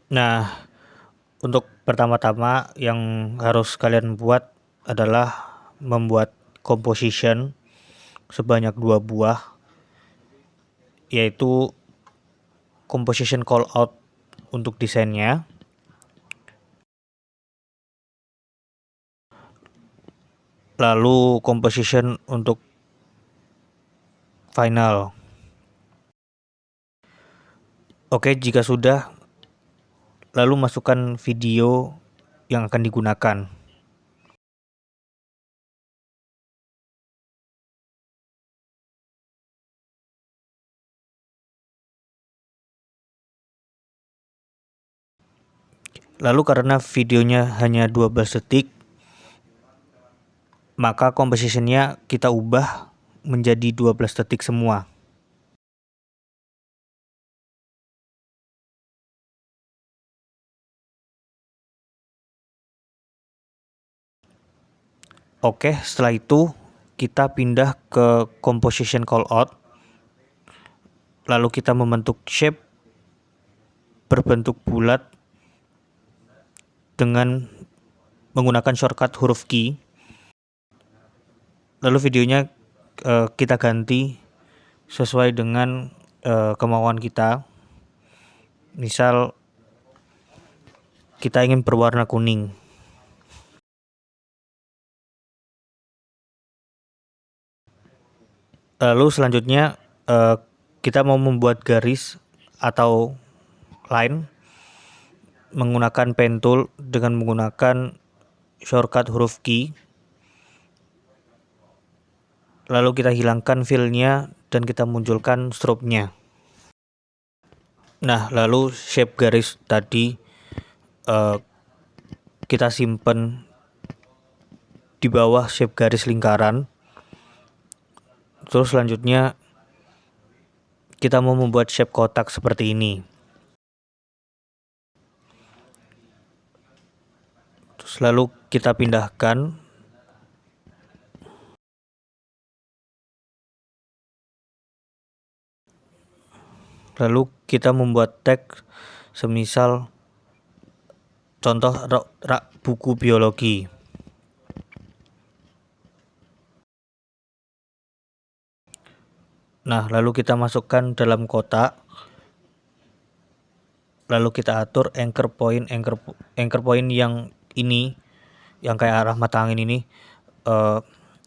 Nah, untuk pertama-tama yang harus kalian buat adalah membuat composition sebanyak 2 buah, yaitu composition callout untuk desainnya, lalu composition untuk final. Oke, jika sudah, lalu masukkan video yang akan digunakan. Lalu karena videonya hanya 12 detik, maka compositionnya kita ubah menjadi 12 detik semua. Oke, setelah itu kita pindah ke composition callout, lalu kita membentuk shape berbentuk bulat dengan menggunakan shortcut huruf key. Lalu videonya kita ganti sesuai dengan kemauan kita. Misal kita ingin berwarna kuning. Lalu selanjutnya kita mau membuat garis atau line menggunakan pen tool dengan menggunakan shortcut huruf key. Lalu kita hilangkan fill-nya dan kita munculkan stroke-nya. Nah, lalu shape garis tadi kita simpan di bawah shape garis lingkaran. Terus selanjutnya kita mau membuat shape kotak seperti ini. Terus lalu kita pindahkan. Lalu kita membuat tag semisal contoh rak buku biologi. Nah, lalu kita masukkan dalam kotak. Lalu kita atur anchor point yang ini, yang kayak arah mata angin ini,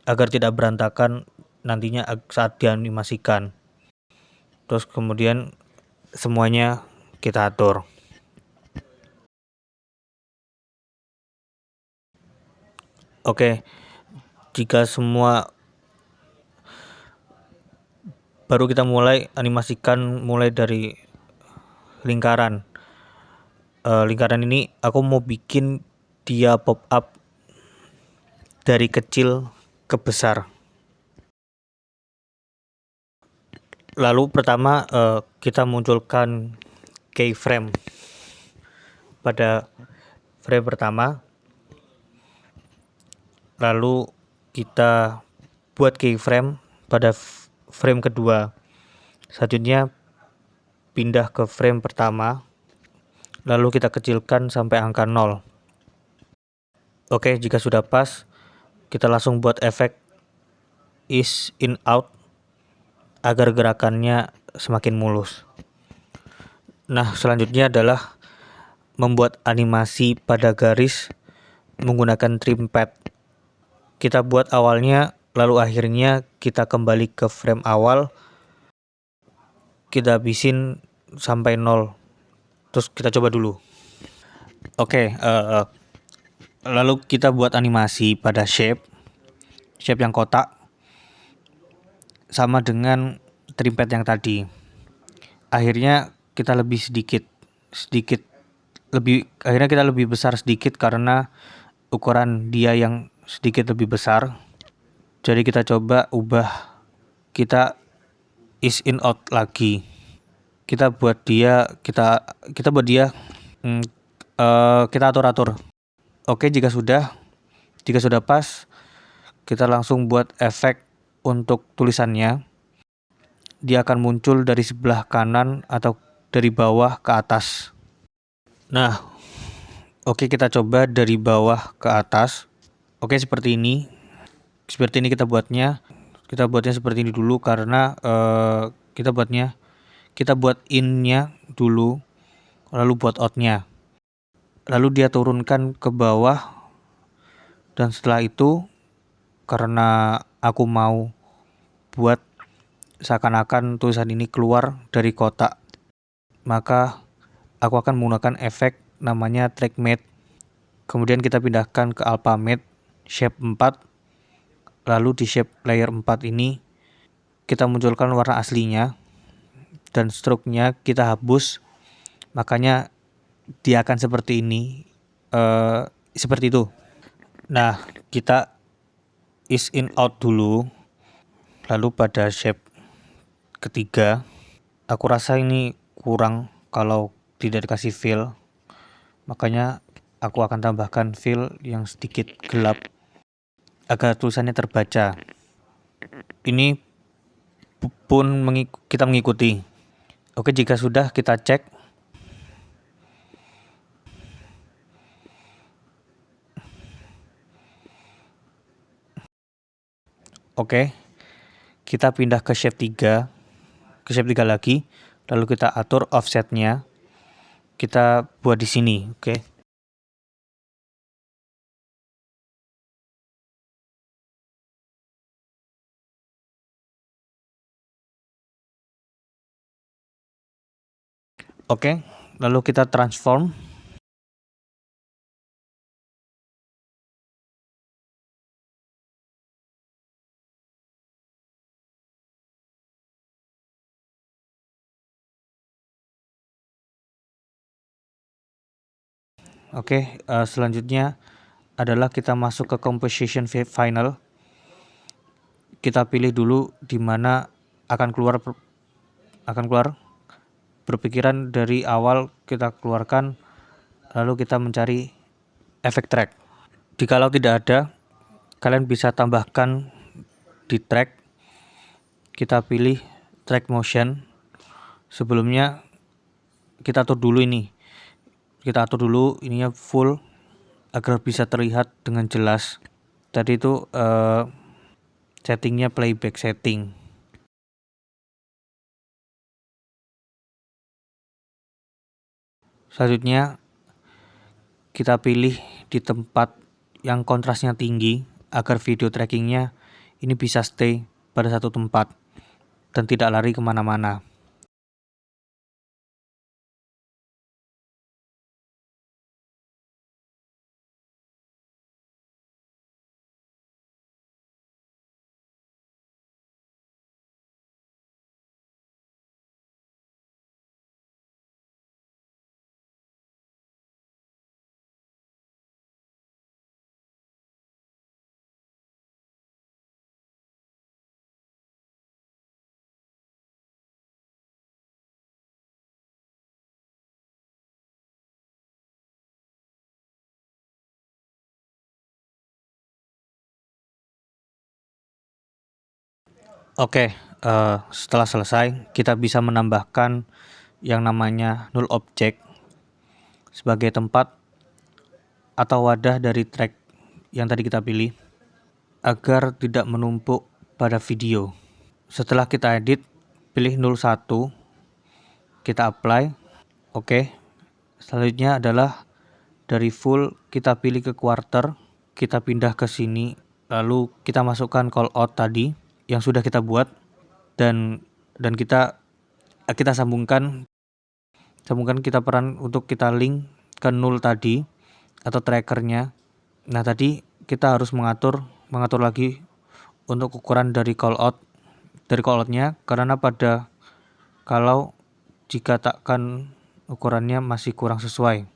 agar tidak berantakan nantinya saat dianimasikan. Terus kemudian semuanya kita atur. Oke, jika semua baru kita mulai animasikan mulai dari lingkaran. Lingkaran ini aku mau bikin dia pop up dari kecil ke besar. Lalu pertama kita munculkan keyframe pada frame pertama. Lalu kita buat keyframe pada frame kedua. Selanjutnya pindah ke frame pertama. Lalu kita kecilkan sampai angka 0. Oke, jika sudah pas, kita langsung buat efek ease in out agar gerakannya semakin mulus. Nah, selanjutnya adalah membuat animasi pada garis menggunakan trim pad. Kita buat awalnya, lalu akhirnya kita kembali ke frame awal. Kita habisin sampai 0. Terus kita coba dulu. Oke, lalu kita buat animasi pada shape yang kotak sama dengan trim pad yang tadi. Akhirnya kita lebih akhirnya kita lebih besar sedikit karena ukuran dia yang sedikit lebih besar. Jadi kita coba ubah, kita ease in out lagi. Kita buat dia kita atur. Oke, jika sudah pas, kita langsung buat efek untuk tulisannya. Dia akan muncul dari sebelah kanan atau dari bawah ke atas. Nah, oke, kita coba dari bawah ke atas. Oke, seperti ini. Seperti ini kita buatnya. Kita buatnya seperti ini dulu karena kita buat in-nya dulu, lalu buat out-nya. Lalu dia turunkan ke bawah, dan setelah itu karena aku mau buat seakan-akan tulisan ini keluar dari kotak, maka aku akan menggunakan efek namanya track matte. Kemudian kita pindahkan ke alpha matte shape 4. Lalu di shape layer 4 ini kita munculkan warna aslinya dan stroke-nya kita hapus. Makanya dia akan seperti ini, seperti itu. Nah, kita is in out dulu. Lalu pada shape ketiga, aku rasa ini kurang kalau tidak dikasih fill, makanya aku akan tambahkan fill yang sedikit gelap agar tulisannya terbaca. Ini pun kita mengikuti. Oke, jika sudah kita cek. Oke, kita pindah ke shape 3, lagi, lalu kita atur offsetnya, kita buat di sini. Oke. Oke, lalu kita transform. Oke, selanjutnya adalah kita masuk ke composition final. Kita pilih dulu di mana akan keluar berpikiran dari awal kita keluarkan, lalu kita mencari efek track. Jikalau tidak ada, kalian bisa tambahkan di track. Kita pilih track motion. Sebelumnya kita atur dulu ini. Kita atur dulu ininya full agar bisa terlihat dengan jelas. Tadi itu settingnya playback setting. Selanjutnya kita pilih di tempat yang kontrasnya tinggi agar video trackingnya ini bisa stay pada satu tempat dan tidak lari kemana-mana. Oke, setelah selesai kita bisa menambahkan yang namanya null object sebagai tempat atau wadah dari track yang tadi kita pilih agar tidak menumpuk pada video. Setelah kita edit, pilih 01, kita apply. Oke. Selanjutnya adalah dari full kita pilih ke quarter, kita pindah ke sini, lalu kita masukkan call out tadi yang sudah kita buat dan kita sambungkan kita peran untuk kita link ke null tadi atau trackernya. Nah, tadi kita harus mengatur lagi untuk ukuran dari call outnya karena kalau jika takkan ukurannya masih kurang sesuai.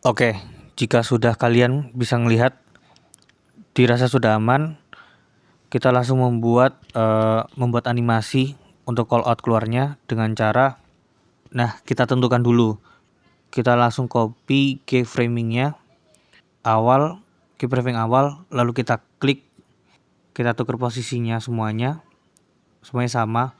Oke, jika sudah kalian bisa melihat dirasa sudah aman, kita langsung membuat animasi untuk call out keluarnya dengan cara, nah, kita tentukan dulu. Kita langsung copy keyframingnya awal, keyframe yang awal, lalu kita klik, kita tukar posisinya semuanya sama.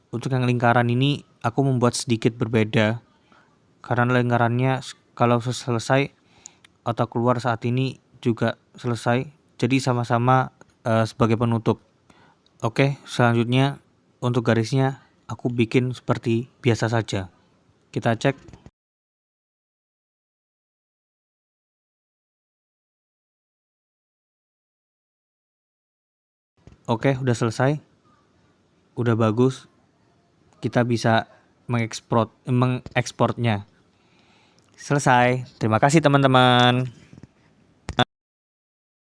Untuk yang lingkaran ini aku membuat sedikit berbeda karena lingkarannya kalau selesai atau keluar saat ini juga selesai, jadi sama-sama sebagai penutup. Oke, selanjutnya untuk garisnya aku bikin seperti biasa saja. Kita cek. Oke, udah selesai, udah bagus. Kita bisa mengekspornya. Selesai. Terima kasih teman-teman.